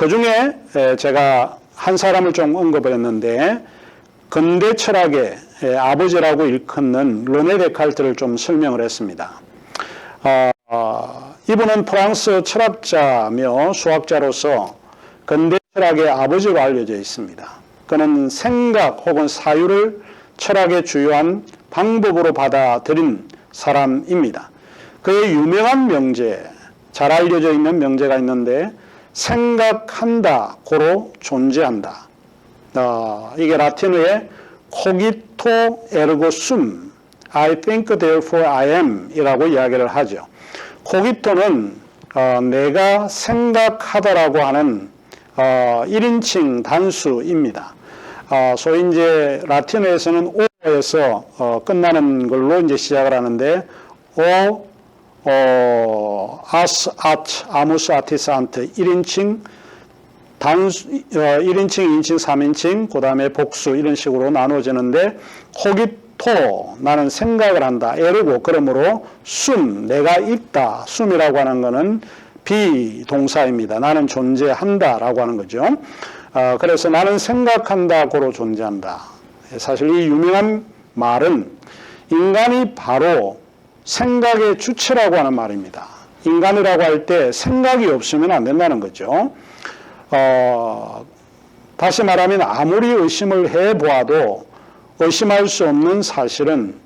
그 중에 제가 한 사람을 좀 언급을 했는데 근대 철학의 아버지라고 일컫는 르네 데카르트를 좀 설명을 했습니다. 이분은 프랑스 철학자며 수학자로서 근대 철학의 아버지로 알려져 있습니다. 그는 생각 혹은 사유를 철학의 주요한 방법으로 받아들인 사람입니다. 그의 유명한 명제, 잘 알려져 있는 명제가 있는데 생각한다, 고로 존재한다. 이게 라틴어의 cogito ergo sum, I think therefore I am 이라고 이야기를 하죠. cogito는 내가 생각하다라고 하는 1인칭 단수입니다. 소위 이제 라틴어에서는 오에서 끝나는 걸로 이제 시작을 하는데 as, at, amus, atis, ant 1인칭 단수 1인칭, 2인칭, 3인칭 그 다음에 복수 이런 식으로 나눠지는데 cogito 나는 생각을 한다. 에르고 그러므로 sum 내가 있다. sum이라고 하는 것은 비동사입니다. 나는 존재한다 라고 하는 거죠. 그래서 나는 생각한다 고로 존재한다. 사실 이 유명한 말은 인간이 바로 생각의 주체라고 하는 말입니다. 인간이라고 할 때 생각이 없으면 안 된다는 거죠. 다시 말하면 아무리 의심을 해보아도 의심할 수 없는 사실은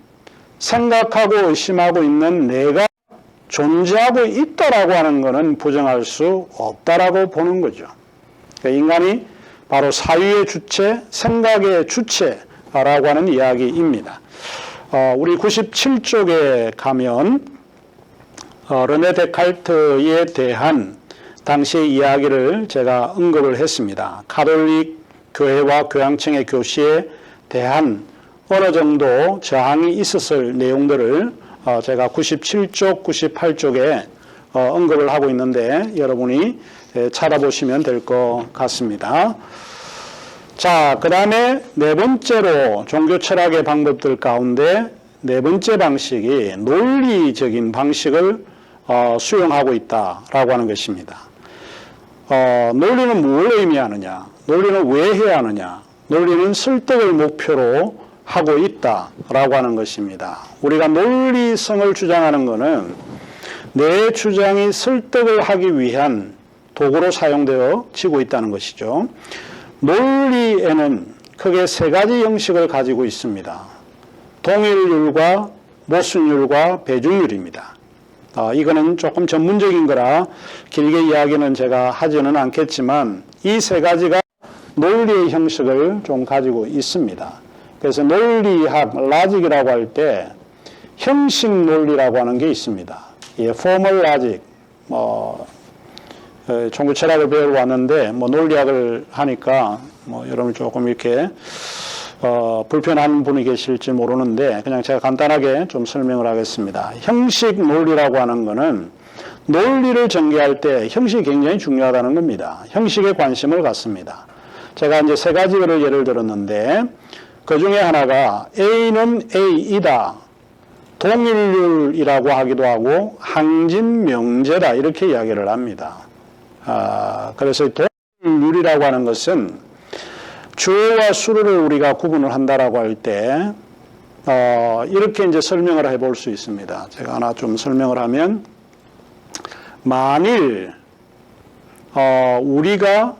생각하고 의심하고 있는 내가 존재하고 있다라고 하는 것은 부정할 수 없다라고 보는 거죠. 그러니까 인간이 바로 사유의 주체, 생각의 주체라고 하는 이야기입니다. 우리 97쪽에 가면 르네 데카르트에 대한 당시의 이야기를 제가 언급을 했습니다. 가톨릭 교회와 교양청의 교시에 대한 어느 정도 저항이 있었을 내용들을 제가 97쪽, 98쪽에 언급을 하고 있는데 여러분이 찾아보시면 될 것 같습니다. 자, 그 다음에 네 번째로 종교 철학의 방법들 가운데 네 번째 방식이 논리적인 방식을 수용하고 있다라고 하는 것입니다. 논리는 무엇을 의미하느냐? 논리는 왜 해야 하느냐? 논리는 설득을 목표로 하고 있다라고 하는 것입니다. 우리가 논리성을 주장하는 것은 내 주장이 설득을 하기 위한 도구로 사용되어지고 있다는 것이죠. 논리에는 크게 세 가지 형식을 가지고 있습니다. 동일률과 모순율과 배중률입니다. 이거는 조금 전문적인 거라 길게 이야기는 제가 하지는 않겠지만 이 세 가지가 논리의 형식을 좀 가지고 있습니다. 그래서 논리학, 라직이라고 할 때 형식 논리라고 하는 게 있습니다. formal logic, 종교 철학을 배우러 왔는데 논리학을 하니까 여러분 조금 이렇게 불편한 분이 계실지 모르는데 그냥 제가 간단하게 좀 설명을 하겠습니다. 형식 논리라고 하는 것은 논리를 전개할 때 형식이 굉장히 중요하다는 겁니다. 형식에 관심을 갖습니다. 제가 이제 세 가지를 예를 들었는데 그 중에 하나가 A는 A이다. 동일률이라고 하기도 하고 항진명제다 이렇게 이야기를 합니다. 그래서 동일률이라고 하는 것은 주어와 수를 우리가 구분을 한다라고 할 때 이렇게 이제 설명을 해볼 수 있습니다. 제가 하나 좀 설명을 하면 만일 우리가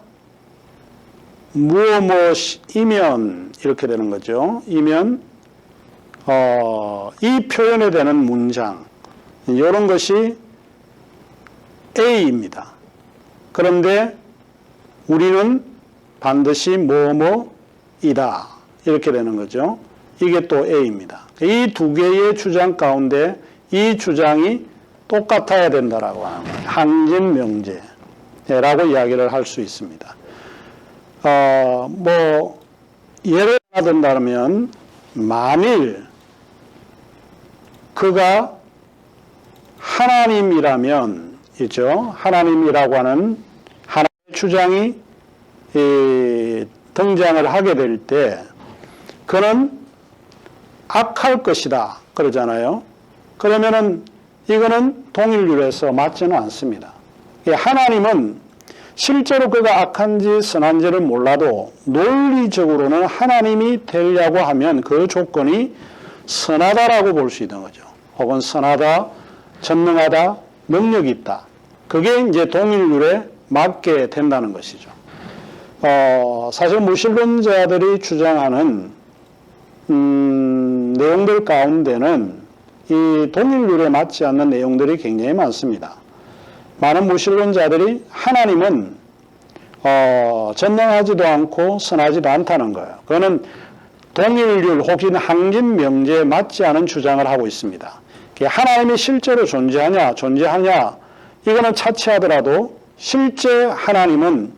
무엇이면 이렇게 되는 거죠. 이면 이 표현에 되는 문장 이런 것이 A입니다. 그런데 우리는 반드시 뭐뭐이다 이렇게 되는 거죠. 이게 또 A입니다. 이 두 개의 주장 가운데 이 주장이 똑같아야 된다라고 하는 거예요. 항진명제라고 이야기를 할 수 있습니다. 예를 든다면 만일 그가 하나님이라면 있죠. 하나님이라고 하는 하나님의 주장이 등장을 하게 될 때 그는 악할 것이다 그러잖아요. 그러면은 이거는 동일률에서 맞지는 않습니다. 하나님은 실제로 그가 악한지 선한지를 몰라도 논리적으로는 하나님이 되려고 하면 그 조건이 선하다라고 볼 수 있는 거죠. 혹은 선하다, 전능하다, 능력이 있다. 그게 이제 동일률에 맞게 된다는 것이죠. 사실 무신론자들이 주장하는 내용들 가운데는 이 동일률에 맞지 않는 내용들이 굉장히 많습니다. 많은 무신론자들이 하나님은 전능하지도 않고 선하지도 않다는 거예요. 그거는 동일률 혹은 항진 명제에 맞지 않은 주장을 하고 있습니다. 하나님이 실제로 존재하냐 이거는 차치하더라도 실제 하나님은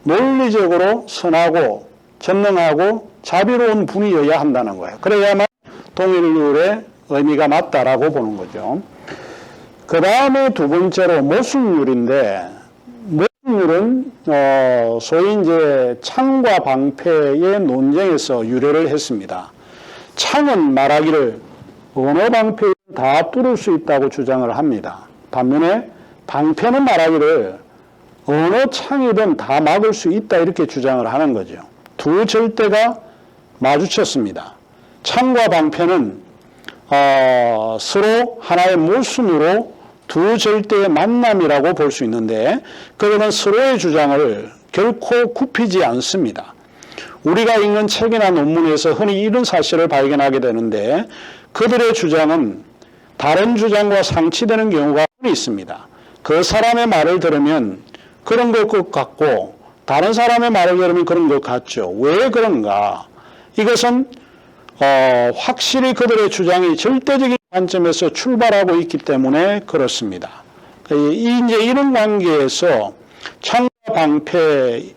논리적으로 선하고 전능하고 자비로운 분이어야 한다는 거예요. 그래야만 동일률의 의미가 맞다라고 보는 거죠. 그 다음에 두 번째로 모순율인데, 모순율은 소위 이제 창과 방패의 논쟁에서 유래를 했습니다. 창은 말하기를 어느 방패에 다 뚫을 수 있다고 주장을 합니다. 반면에 방패는 말하기를 어느 창이든 다 막을 수 있다 이렇게 주장을 하는 거죠. 두 절대가 마주쳤습니다. 창과 방패는 서로 하나의 모순으로 두 절대의 만남이라고 볼 수 있는데 그러면 서로의 주장을 결코 굽히지 않습니다. 우리가 읽는 책이나 논문에서 흔히 이런 사실을 발견하게 되는데 그들의 주장은 다른 주장과 상치되는 경우가 흔히 있습니다. 그 사람의 말을 들으면 그런 것 같고 다른 사람의 말을 들으면 그런 것 같죠. 왜 그런가? 이것은 확실히 그들의 주장이 절대적인 관점에서 출발하고 있기 때문에 그렇습니다. 이제 이런 관계에서 창과 방패의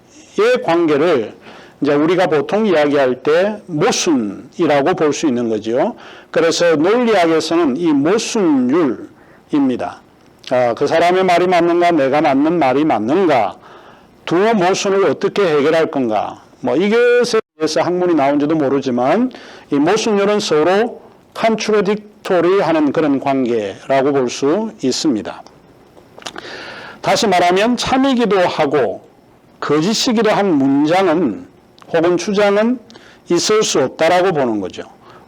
관계를 이제 우리가 보통 이야기할 때 모순이라고 볼 수 있는 거죠. 그래서 논리학에서는 이 모순율입니다. 그 사람의 말이 맞는가, 내가 맞는 말이 맞는가, 두 모순을 어떻게 해결할 건가. 이것에 대해서 학문이 나온지도 모르지만 이 모순율은 서로 컨트라딕토리하는 그런 관계라고 볼 수 있습니다. 다시 말하면 참이기도 하고 거짓이기도 한 문장은 혹은 주장은 있을 수 없다라고 보는 거죠.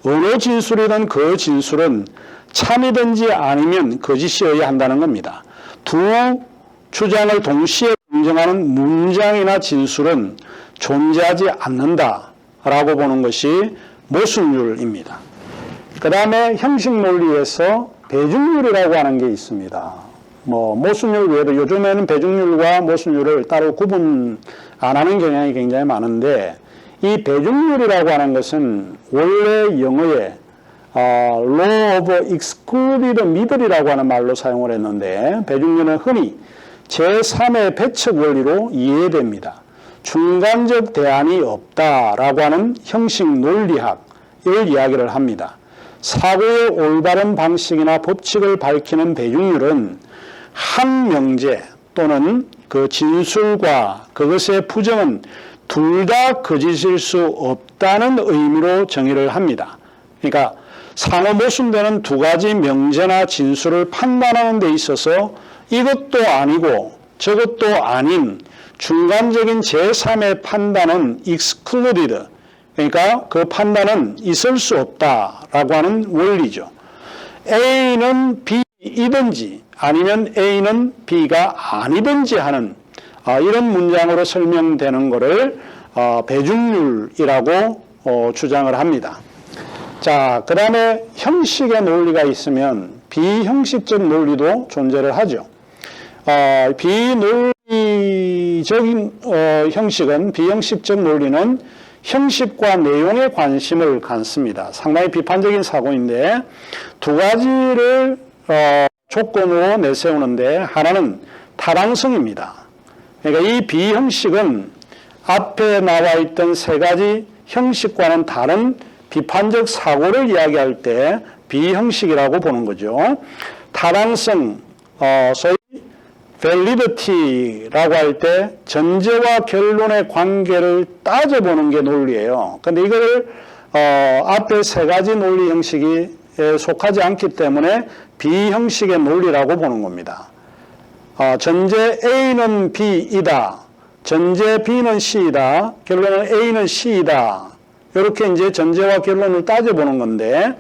어느 진술이든 그 진술은 참이든지 아니면 거짓이어야 한다는 겁니다. 두 주장을 동시에 인정하는 문장이나 진술은 존재하지 않는다라고 보는 것이 모순율입니다. 그 다음에 형식 논리에서 배중률이라고 하는 게 있습니다. 모순율 외에도 요즘에는 배중률과 모순율을 따로 구분 안 하는 경향이 굉장히 많은데 이 배중률이라고 하는 것은 원래 영어에 law of excluded middle이라고 하는 말로 사용을 했는데 배중률은 흔히 제3의 배척 원리로 이해됩니다. 중간적 대안이 없다라고 하는 형식 논리학을 이야기를 합니다. 사고의 올바른 방식이나 법칙을 밝히는 배중률은 한 명제 또는 그 진술과 그것의 부정은 둘 다 거짓일 수 없다는 의미로 정의를 합니다. 그러니까 상호 모순되는 두 가지 명제나 진술을 판단하는 데 있어서 이것도 아니고 저것도 아닌 중간적인 제3의 판단은 excluded, 그러니까 그 판단은 있을 수 없다라고 하는 원리죠. A는 B이든지 아니면 A는 B가 아니든지 하는 이런 문장으로 설명되는 것을 배중률이라고 주장을 합니다. 자, 그 다음에 형식의 논리가 있으면 비형식적 논리도 존재를 하죠. 비논리적인 형식은, 비형식적 논리는 형식과 내용에 관심을 갖습니다. 상당히 비판적인 사고인데 두 가지를 조건으로 내세우는데 하나는 타당성입니다. 그러니까 이 비형식은 앞에 나와 있던 세 가지 형식과는 다른 비판적 사고를 이야기할 때 비형식이라고 보는 거죠. 타당성, 소위 validity라고 할 때 전제와 결론의 관계를 따져보는 게 논리예요. 근데 이걸 앞에 세 가지 논리 형식이 속하지 않기 때문에 비형식의 논리라고 보는 겁니다. 전제 A는 B이다. 전제 B는 C이다. 결론은 A는 C이다. 이렇게 이제 전제와 결론을 따져보는 건데,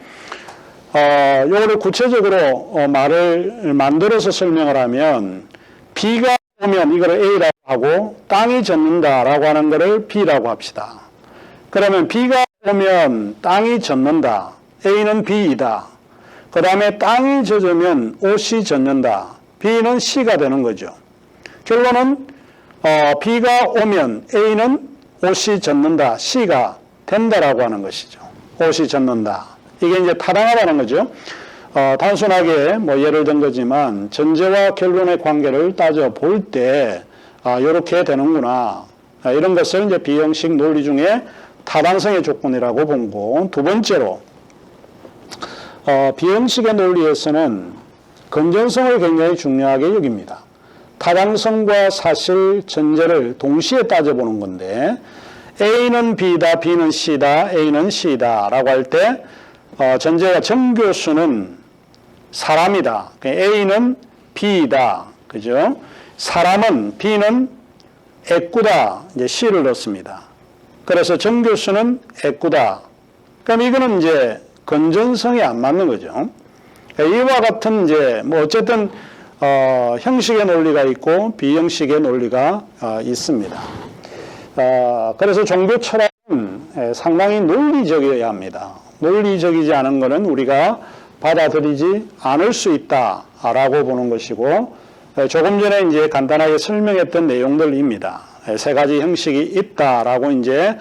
요거를 구체적으로 말을 만들어서 설명을 하면, B가 오면 이걸 A라고 하고, 땅이 젖는다라고 하는 것을 B라고 합시다. 그러면 B가 오면 땅이 젖는다. A는 B이다. 그 다음에 땅이 젖으면 옷이 젖는다. B는 C가 되는 거죠. 결론은 B가 오면 A는 옷이 젖는다. C가 된다라고 하는 것이죠. 옷이 젖는다. 이게 이제 타당하다는 거죠. 단순하게 뭐 예를 든 거지만 전제와 결론의 관계를 따져 볼 때 이렇게 되는구나. 이런 것을 이제 비형식 논리 중에 타당성의 조건이라고 본 거. 두 번째로 비형식의 논리에서는 건전성을 굉장히 중요하게 여깁니다. 타당성과 사실, 전제를 동시에 따져보는 건데 A는 B다, B는 C다, A는 C다 라고 할 때 전제가 정교수는 사람이다. A는 B이다. 그죠? 사람은 B는 애꾸다. 이제 C를 넣습니다. 그래서 정교수는 애꾸다. 그럼 이거는 이제 건전성이 안 맞는 거죠. 이와 같은 이제 뭐 어쨌든 형식의 논리가 있고 비형식의 논리가 있습니다. 그래서 종교 철학은 상당히 논리적이어야 합니다. 논리적이지 않은 것은 우리가 받아들이지 않을 수 있다라고 보는 것이고, 조금 전에 이제 간단하게 설명했던 내용들입니다. 세 가지 형식이 있다라고 이제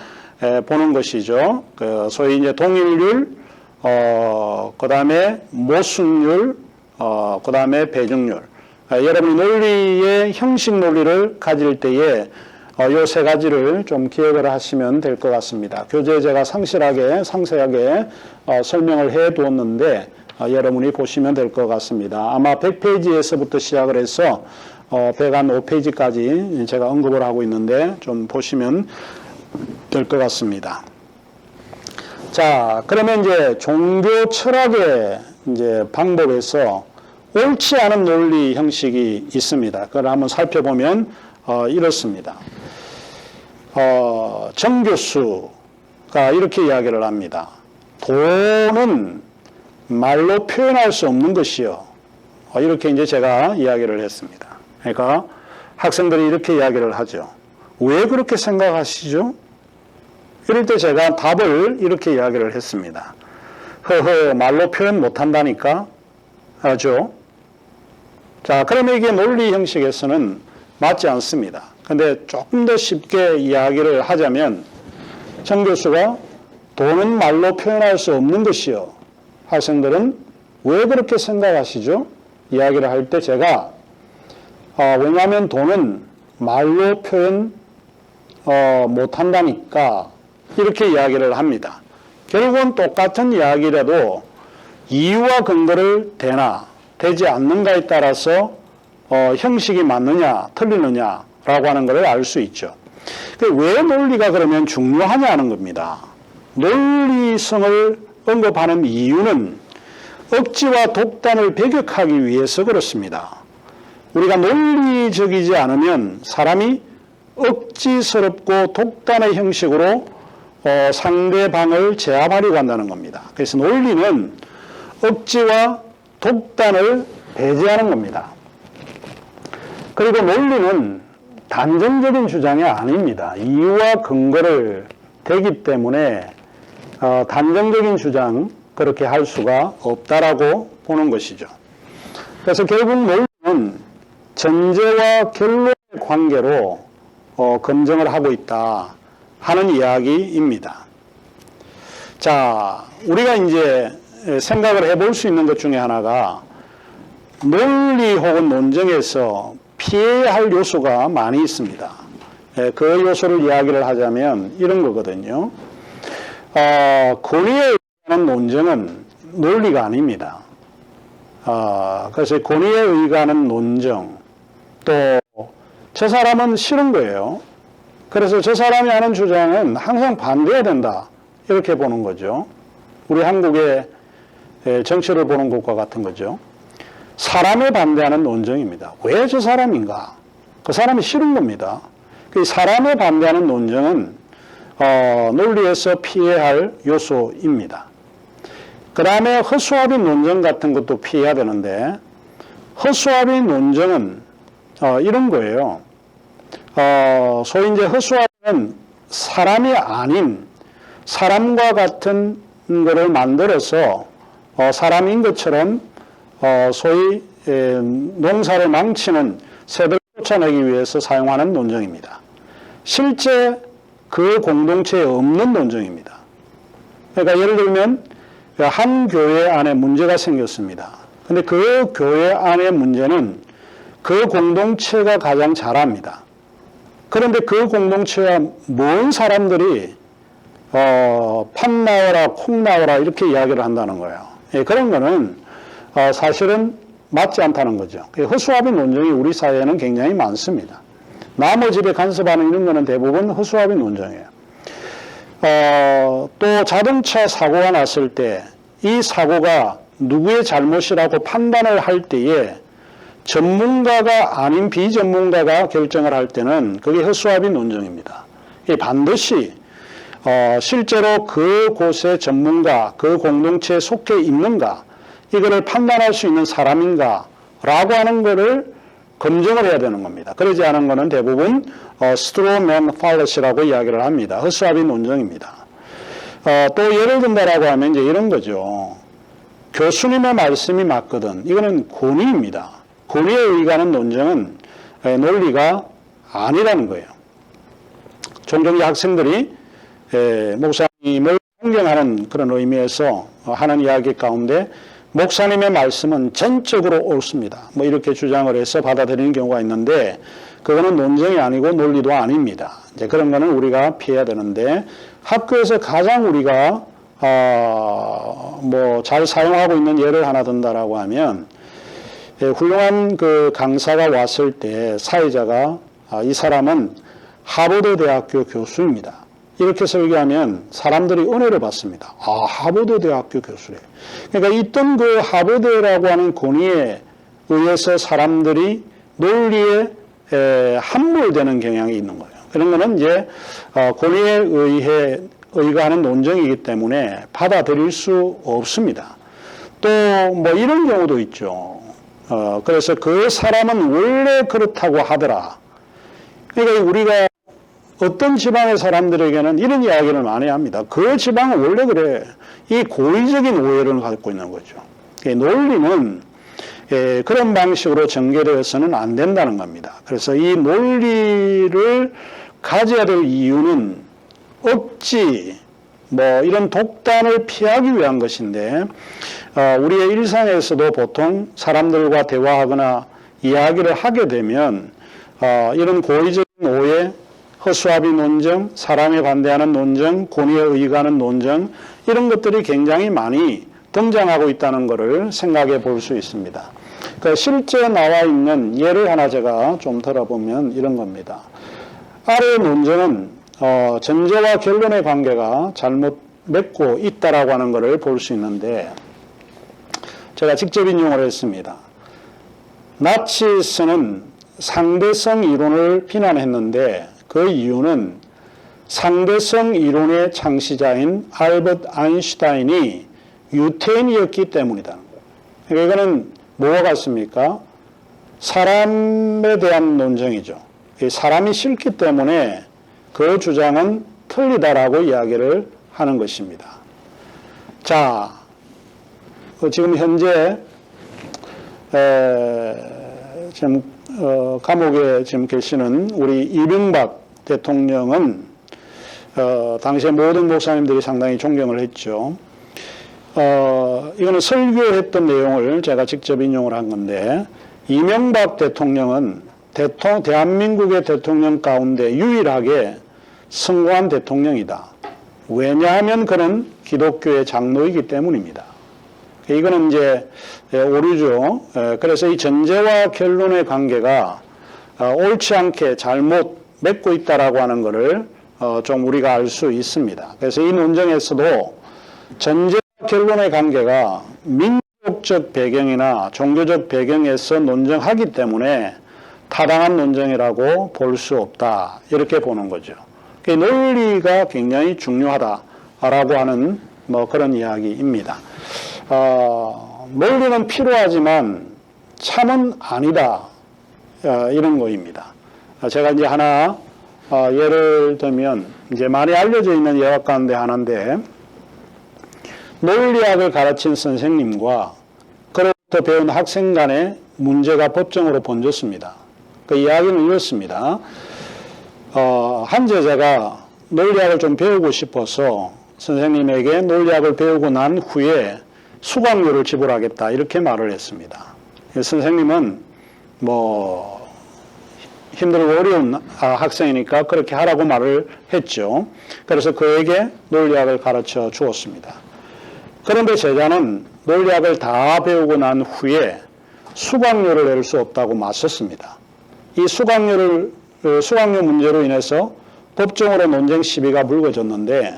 보는 것이죠. 소위 이제 동일률, 그 다음에 모순율, 그 다음에 배중률. 여러분이 논리의 형식 논리를 가질 때에 요 세 가지를 좀 기억을 하시면 될 것 같습니다. 교재에 제가 상세하게 설명을 해 두었는데 여러분이 보시면 될 것 같습니다. 아마 100페이지에서부터 시작을 해서 105페이지까지 제가 언급을 하고 있는데 좀 보시면 될 것 같습니다. 자, 그러면 이제 종교 철학의 이제 방법에서 옳지 않은 논리 형식이 있습니다. 그걸 한번 살펴보면 이렇습니다. 정교수가 이렇게 이야기를 합니다. 돈은 말로 표현할 수 없는 것이요. 이렇게 이제 제가 이야기를 했습니다. 그러니까 학생들이 이렇게 이야기를 하죠. 왜 그렇게 생각하시죠? 이럴 때 제가 답을 이렇게 이야기를 했습니다. 말로 표현 못한다니까? 하죠. 자, 그러면 이게 논리 형식에서는 맞지 않습니다. 근데 조금 더 쉽게 이야기를 하자면 정교수가 돈은 말로 표현할 수 없는 것이요. 학생들은 왜 그렇게 생각하시죠? 이야기를 할 때 제가 왜냐하면 돈은 말로 표현 못한다니까 이렇게 이야기를 합니다. 결국은 똑같은 이야기라도 이유와 근거를 대나 되지 않는가에 따라서 형식이 맞느냐 틀리느냐라고 하는 것을 알 수 있죠. 왜 논리가 그러면 중요하냐는 겁니다. 논리성을 언급하는 이유는 억지와 독단을 배격하기 위해서 그렇습니다. 우리가 논리적이지 않으면 사람이 억지스럽고 독단의 형식으로 상대방을 제압하려고 한다는 겁니다. 그래서 논리는 억지와 독단을 배제하는 겁니다. 그리고 논리는 단정적인 주장이 아닙니다. 이유와 근거를 대기 때문에 단정적인 주장 그렇게 할 수가 없다라고 보는 것이죠. 그래서 결국 논리는 전제와 결론의 관계로 검증을 하고 있다 하는 이야기입니다. 자, 우리가 이제 생각을 해볼 수 있는 것 중에 하나가 논리 혹은 논증에서 피해야 할 요소가 많이 있습니다. 그 요소를 이야기를 하자면 이런 거거든요. 권위에 의한 논증은 논리가 아닙니다. 그래서 권위에 의한 논증, 또 저 사람은 싫은 거예요. 그래서 저 사람이 하는 주장은 항상 반대해야 된다. 이렇게 보는 거죠. 우리 한국의 정치를 보는 것과 같은 거죠. 사람에 반대하는 논쟁입니다. 왜 저 사람인가? 그 사람이 싫은 겁니다. 그 사람에 반대하는 논쟁은 논리에서 피해야 할 요소입니다. 그 다음에 허수아비 논쟁 같은 것도 피해야 되는데, 허수아비 논쟁은 이런 거예요. 소위 이제 허수아비는 사람이 아닌 사람과 같은 거를 만들어서 사람인 것처럼 소위 농사를 망치는 새들 쫓아내기 위해서 사용하는 논쟁입니다. 실제 그 공동체에 없는 논쟁입니다. 그러니까 예를 들면 한 교회 안에 문제가 생겼습니다. 근데 그 교회 안의 문제는 그 공동체가 가장 잘합니다. 그런데 그 공동체와 먼 사람들이 팥 나와라 콩 나와라 이렇게 이야기를 한다는 거예요. 그런 거는 사실은 맞지 않다는 거죠. 허수아비 논쟁이 우리 사회에는 굉장히 많습니다. 남의 집에 간섭하는 이런 거는 대부분 허수아비 논쟁이에요. 또 자동차 사고가 났을 때 이 사고가 누구의 잘못이라고 판단을 할 때에 전문가가 아닌 비전문가가 결정을 할 때는 그게 허수아비 논쟁입니다. 반드시 실제로 그곳의 전문가, 그 공동체에 속해 있는가, 이거를 판단할 수 있는 사람인가 라고 하는 거를 검증을 해야 되는 겁니다. 그러지 않은 거는 대부분 스트로맨 팔러시라고 이야기를 합니다. 허수아비 논쟁입니다. 또 예를 든다라고 하면 이제 이런 거죠. 교수님의 말씀이 맞거든. 이거는 권위입니다. 권위에 의하는 논쟁은 논리가 아니라는 거예요. 종종 학생들이 목사님을 존경하는 그런 의미에서 하는 이야기 가운데 목사님의 말씀은 전적으로 옳습니다. 뭐 이렇게 주장을 해서 받아들이는 경우가 있는데 그거는 논쟁이 아니고 논리도 아닙니다. 이제 그런 거는 우리가 피해야 되는데 학교에서 가장 우리가 뭐 잘 사용하고 있는 예를 하나 든다라고 하면 훌륭한 그 강사가 왔을 때 사회자가 이 사람은 하버드 대학교 교수입니다. 이렇게 설계하면 사람들이 은혜를 받습니다. 하버드 대학교 교수래. 그러니까 있던 그 하버드라고 하는 권위에 의해서 사람들이 논리에 함몰되는 경향이 있는 거예요. 그런 거는 이제 권위에 의거하는 논쟁이기 때문에 받아들일 수 없습니다. 또 뭐 이런 경우도 있죠. 그래서 그 사람은 원래 그렇다고 하더라. 그러니까 우리가 어떤 지방의 사람들에게는 이런 이야기를 많이 합니다. 그 지방은 원래 그래. 이 고의적인 오해를 갖고 있는 거죠. 논리는 그런 방식으로 전개되어서는 안 된다는 겁니다. 그래서 이 논리를 가져야 될 이유는 억지, 뭐 이런 독단을 피하기 위한 것인데 우리의 일상에서도 보통 사람들과 대화하거나 이야기를 하게 되면 이런 고의적인 오해, 허수아비 논쟁, 사람에 반대하는 논쟁, 권위에 의거하는 논쟁 이런 것들이 굉장히 많이 등장하고 있다는 것을 생각해 볼 수 있습니다. 실제 나와 있는 예를 하나 제가 좀 들어보면 이런 겁니다. 아래의 논쟁은 전제와 결론의 관계가 잘못 맺고 있다라고 하는 것을 볼 수 있는데 제가 직접 인용을 했습니다. 나치스는 상대성 이론을 비난했는데 그 이유는 상대성 이론의 창시자인 알버트 아인슈타인이 유태인이었기 때문이다. 그러니까 이거는 뭐와 같습니까? 사람에 대한 논쟁이죠. 사람이 싫기 때문에 그 주장은 틀리다라고 이야기를 하는 것입니다. 자, 지금 현재 지금 감옥에 지금 계시는 우리 이명박 대통령은 당시에 모든 목사님들이 상당히 존경을 했죠. 이거는 설교했던 내용을 제가 직접 인용을 한 건데 이명박 대통령은 대한민국의 대통령 가운데 유일하게 성공한 대통령이다. 왜냐하면 그는 기독교의 장로이기 때문입니다. 이거는 이제 오류죠. 그래서 이 전제와 결론의 관계가 옳지 않게 잘못 맺고 있다라고 하는 것을 좀 우리가 알 수 있습니다. 그래서 이 논쟁에서도 전제와 결론의 관계가 민족 적 배경이나 종교적 배경에서 논쟁하기 때문에 타당한 논쟁이라고 볼 수 없다. 이렇게 보는 거죠. 논리가 굉장히 중요하다라고 하는 그런 이야기입니다. 논리는 필요하지만 참은 아니다. 이런 거입니다. 제가 이제 하나 예를 들면 이제 많이 알려져 있는 예화 가운데 하나인데 논리학을 가르친 선생님과 그로부터 배운 학생 간의 문제가 법정으로 번졌습니다. 그 이야기는 이렇습니다. 한 제자가 논리학을 좀 배우고 싶어서 선생님에게 논리학을 배우고 난 후에 수강료를 지불하겠다 이렇게 말을 했습니다. 선생님은 힘들고 어려운 학생이니까 그렇게 하라고 말을 했죠. 그래서 그에게 논리학을 가르쳐 주었습니다. 그런데 제자는 논리학을 다 배우고 난 후에 수강료를 낼 수 없다고 맞섰습니다. 이 수강료 문제로 인해서 법정으로 논쟁 시비가 불거졌는데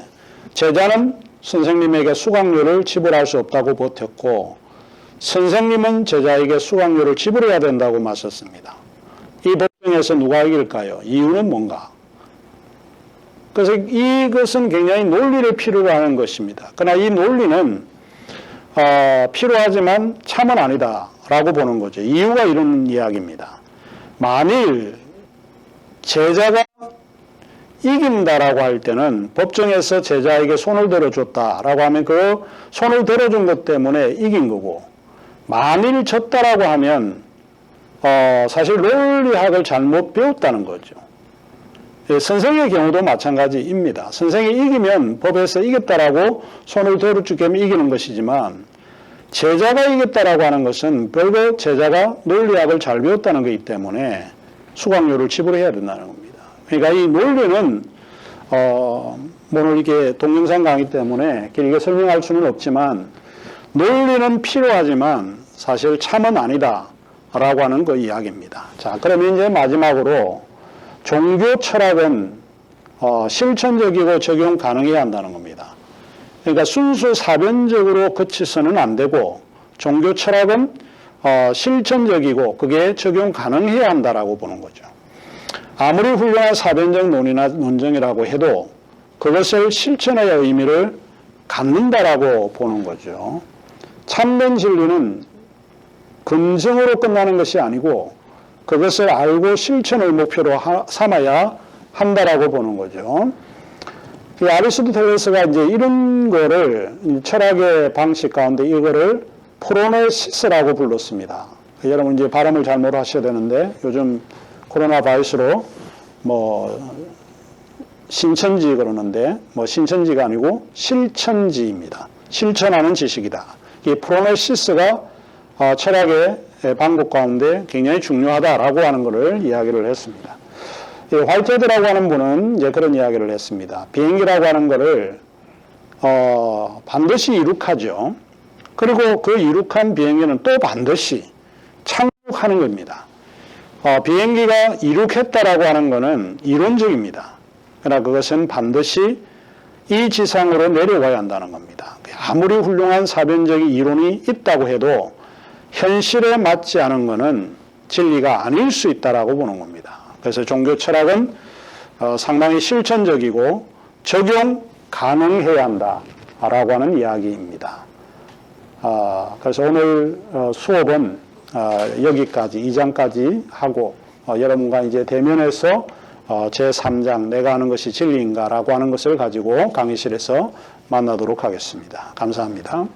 제자는 선생님에게 수강료를 지불할 수 없다고 버텼고 선생님은 제자에게 수강료를 지불해야 된다고 맞섰습니다. 이 법정에서 누가 이길까요? 이유는 뭔가? 그래서 이것은 굉장히 논리를 필요로 하는 것입니다. 그러나 이 논리는 필요하지만 참은 아니다라고 보는 거죠. 이유가 이런 이야기입니다. 만일 제자가 이긴다라고 할 때는 법정에서 제자에게 손을 들어줬다라고 하면 그 손을 들어준 것 때문에 이긴 거고 만일 졌다라고 하면 사실 논리학을 잘못 배웠다는 거죠. 선생의 경우도 마찬가지입니다. 선생이 이기면 법에서 이겼다라고 손을 들어주게 하면 이기는 것이지만 제자가 이겼다라고 하는 것은 결국 제자가 논리학을 잘 배웠다는 것이기 때문에 수강료를 지불해야 된다는 겁니다. 그러니까 이 논리는 오늘 이게 동영상 강의 때문에 길게 설명할 수는 없지만 논리는 필요하지만 사실 참은 아니다라고 하는 그 이야기입니다. 자, 그러면 이제 마지막으로 종교 철학은 실천적이고 적용 가능해야 한다는 겁니다. 그러니까 순수 사변적으로 그치서는 안 되고 종교 철학은 실천적이고 그게 적용 가능해야 한다라고 보는 거죠. 아무리 훌륭한 사변적 논의나 논쟁이라고 해도 그것을 실천의 의미를 갖는다라고 보는 거죠. 참된 진리는 금증으로 끝나는 것이 아니고 그것을 알고 실천을 목표로 삼아야 한다라고 보는 거죠. 아리스토텔레스가 이제 이런 거를 철학의 방식 가운데 이거를 프로네시스라고 불렀습니다. 여러분 이제 발음을 잘못 하셔야 되는데 요즘 코로나 바이러스로 신천지 그러는데 신천지가 아니고 실천지입니다. 실천하는 지식이다. 이 프로네시스가 철학의 방법 가운데 굉장히 중요하다라고 하는 것을 이야기를 했습니다. 화이트헤드라고 하는 분은 이제 그런 이야기를 했습니다. 비행기라고 하는 것을 반드시 이룩하죠. 그리고 그 이룩한 비행기는 또 반드시 착륙하는 겁니다. 비행기가 이룩했다라고 하는 것은 이론적입니다. 그러나 그것은 반드시 이 지상으로 내려가야 한다는 겁니다. 아무리 훌륭한 사변적인 이론이 있다고 해도 현실에 맞지 않은 것은 진리가 아닐 수 있다라고 보는 겁니다. 그래서 종교 철학은 상당히 실천적이고 적용 가능해야 한다라고 하는 이야기입니다. 그래서 오늘 수업은 여기까지 2장까지 하고 여러분과 이제 대면해서 제3장 내가 하는 것이 진리인가라고 하는 것을 가지고 강의실에서 만나도록 하겠습니다. 감사합니다.